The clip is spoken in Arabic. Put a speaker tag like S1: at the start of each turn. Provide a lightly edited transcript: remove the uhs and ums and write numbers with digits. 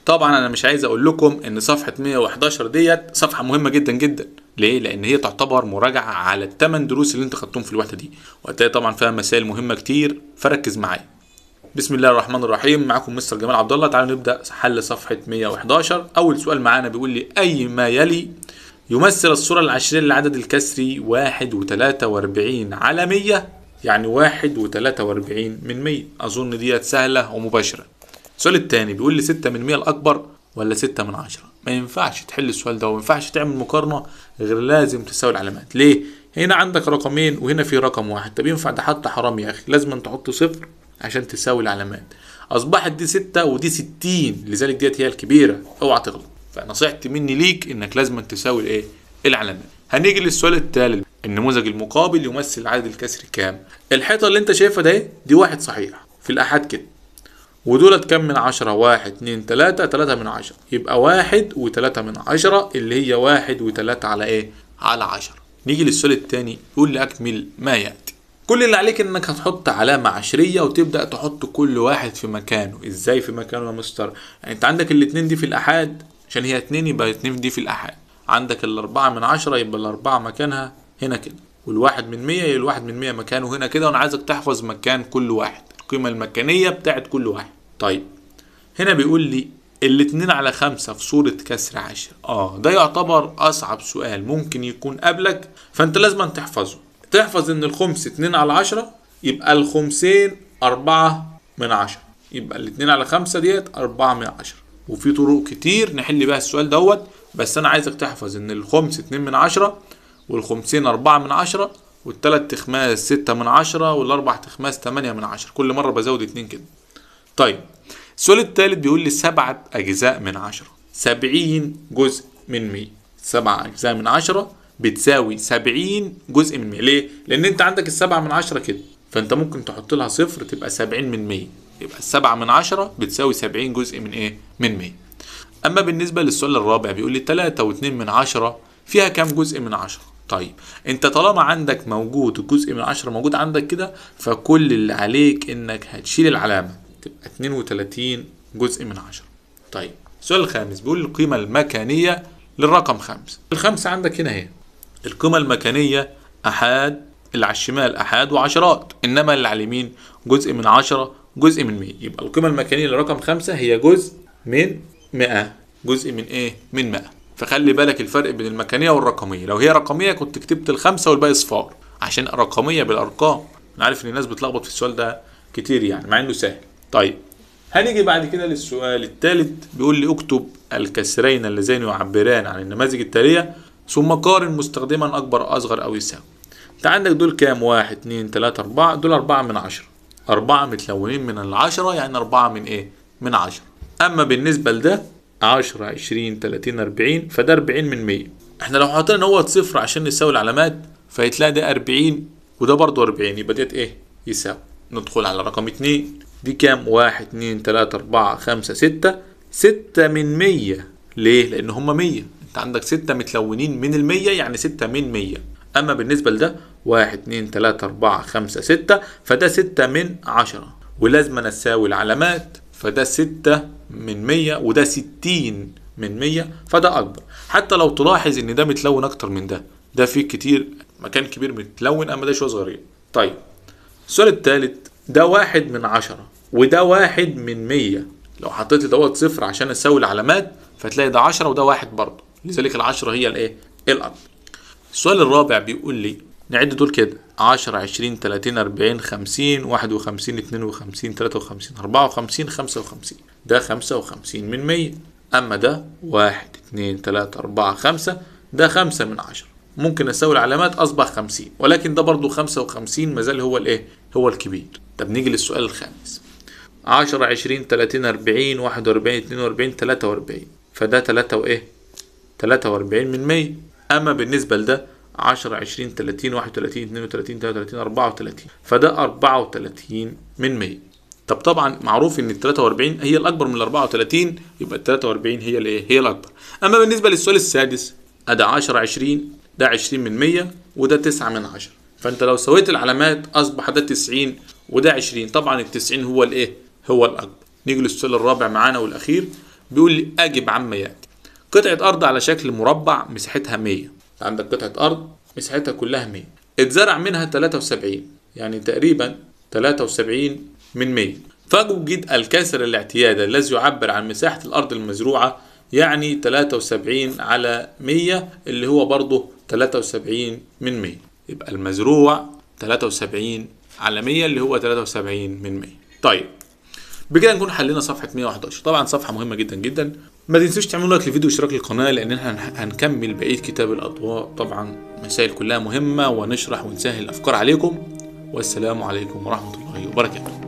S1: طبعا انا مش عايز اقول لكم ان صفحة 111 ديت صفحة مهمة جدا جدا. ليه؟ لان هي تعتبر مراجعة على ال8 دروس اللي انت خدتهم في الوحدة دي، وهتلاقي طبعا فيها مسائل مهمة كتير، فركز معايا. بسم الله الرحمن الرحيم، معاكم مستر جمال عبد الله. تعالوا نبدأ حل صفحة 111. اول سؤال معانا بيقول لي اي ما يلي يمثل الصورة العشرية للعدد الكسري 1.43 على 100، يعني 1.43 من 100. اظن ديت سهلة ومباشرة. السؤال الثاني بيقول لي 6 من 100 الأكبر ولا 6 من 10؟ ما ينفعش تحل السؤال ده وما ينفعش تعمل مقارنة غير لازم تساوي العلامات. ليه؟ هنا عندك رقمين وهنا في رقم واحد. طب ينفع ده؟ حتى حرام يا أخي، لازم تحط صفر عشان تساوي العلامات. أصبحت دي 6 ودي 60، لذلك ديت هي الكبيرة، اوعى تغلط. فنصيحتي مني ليك إنك لازم تساوي الإيه؟ العلامات. هنيجي للسؤال الثالث. النموذج المقابل يمثل العدد الكسري كام؟ الحيطة اللي أنت شايفها ده دي واحد صحيح في الآحاد كده، ودولت كم من 10؟ 1 2 3 3 من 10، يبقى 1.3 من 10 اللي هي 1.3 على ايه؟ على 10. نيجي للسؤال الثاني، يقول لي اكمل ما ياتي. كل اللي عليك انك هتحط علامة عشرية وتبدأ تحط كل واحد في مكانه. ازاي في مكانه يا مستر؟ يعني انت عندك الاتنين دي في الآحاد، عشان هي 2 يبقى 2 دي في الآحاد. عندك ال4 من 10 يبقى ال4 مكانها هنا كده، والواحد من 100 يبقى الواحد من 100 مكانه هنا كده. وانا عايزك تحفظ مكان كل واحد، القيمة المكانية بتاعت كل واحد. طيب هنا بيقول لي الاتنين على 5 في صورة كسر 10. ده يعتبر أصعب سؤال ممكن يكون قبلك، فأنت لازم تحفظه. تحفظ إن الخمس 2 على 10، يبقى الخمسين 4 من 10، يبقى الاتنين على 5 ديت 4 من 10. وفي طرق كتير نحل بيها السؤال دوت، بس أنا عايزك تحفظ إن الخمس 2 من 10، والخمسين 4 من 10، والتلات تخماس 6 من 10، والاربع تخماس 8 من 10. كل مرة بزود 2 كده. طيب السؤال الثالث بيقول لي 7 أجزاء من 10، 70 جزء من 100. 7 أجزاء من 10 بتساوي 70 جزء من 100. ليه؟ لأن أنت عندك ال7 من 10 كده، فأنت ممكن تحط لها صفر تبقى 70 من 100، يبقى 7 من 10 بتساوي 70 جزء من إيه؟ من 100. أما بالنسبة للسؤال الرابع بيقول لي 3 و2 من 10 فيها كام جزء من 10؟ طيب انت طالما عندك موجود الجزء من 10 موجود عندك كده، فكل اللي عليك انك هتشيل العلامة، تبقى 32 جزء من 10. طيب السؤال الخامس بيقول القيمة المكانية للرقم 5. الخمسة عندك هنا اهي. القيمة المكانية أحاد، اللي على الشمال أحاد وعشرات، إنما اللي على اليمين جزء من 10 جزء من 100. يبقى القيمة المكانية للرقم 5 هي جزء من 100. جزء من ايه؟ من 100. فخلي بالك الفرق بين المكانية والرقمية. لو هي رقمية كنت كتبت الخمسة والباقي صفار، عشان رقمية بالأرقام. أنا عارف إن الناس بتلخبط في السؤال ده كتير يعني، مع إنه سهل. طيب هنيجي بعد كده للسؤال الثالث. بيقول لي اكتب الكسرين اللذين يعبران عن النماذج التالية ثم قارن مستخدما أكبر أصغر أو يساوي. أنت عندك دول كام؟ 1 2 3 4. دول 4 من 10. 4 متلونين من 10، يعني 4 من إيه؟ من 10. أما بالنسبة لده 10 20 30 40، فده 40 من 100. احنا لو حطينا نوت صفر عشان نساوي العلامات فيتلاقي ده 40 وده برضه 40، يبقى ديت ايه؟ يساوي. ندخل على رقم 2. دي كام؟ 1 2 3 4 5 6. 6 من 100. ليه؟ لأن هما 100. انت عندك 6 متلونين من ال100، يعني 6 من 100. أما بالنسبة لده 1 2 3 4 5 6، فده 6 من 10، ولازم نساوي العلامات. فده 6 من 100 وده 60 من 100، فده أكبر. حتى لو تلاحظ إن ده متلون أكتر من ده فيه كتير مكان كبير متلون، أما ده شوية صغيرين. طيب السؤال الثالث. ده 1 من 10 وده 1 من 100. لو حطيت دوت صفر عشان أساوي العلامات فتلاقي ده 10 وده 1 برضه، لذلك ال10 هي الإيه؟ الأكبر. السؤال الرابع بيقول لي نعد دول كده: 10 20 30 40 50 51 52 53 54 55. ده 55 من 100. أما ده 1 2 3 4 5، ده 5 من 10. ممكن أساوي العلامات أصبح 50، ولكن ده برضو 55 مازال هو الإيه؟ هو الكبير. طب نيجي للسؤال الخامس. 10 20 30 40 41 42 43، فده 3 وإيه؟ 43 من 100. أما بالنسبة لده 10 20 30 31 32 33 34، فده 34 من 100. طب طبعا معروف ان ال 43 هي الاكبر من ال 34، يبقى ال 43 هي الايه؟ هي الاكبر. اما بالنسبه للسؤال السادس، ادي 10 20، ده 20 من 100 وده 9 من 10. فانت لو سويت العلامات اصبح ده 90 وده 20. طبعا ال 90 هو الايه؟ هو الاكبر. نيجي للسؤال الرابع معانا والاخير. بيقول لي أجب عما يأتي. قطعة أرض على شكل مربع مساحتها 100، عندك قطعة أرض مساحتها كلها 100، اتزرع منها 73، يعني تقريبا 73 من 100. فوجد الكسر الاعتيادي الذي يعبر عن مساحة الأرض المزروعة، يعني 73 على 100 اللي هو برضه 73 من 100. يبقى المزروع 73 على 100 اللي هو 73 من 100. طيب بكده نكون حلينا صفحة 111. طبعا صفحة مهمة جدا جدا. ما تنسوش تعملوا لايك للفيديو واشتراك للقناة، لأن احنا هنكمل بقية كتاب الأضواء. طبعا مسائل كلها مهمة ونشرح ونسهل الأفكار عليكم. والسلام عليكم ورحمة الله وبركاته.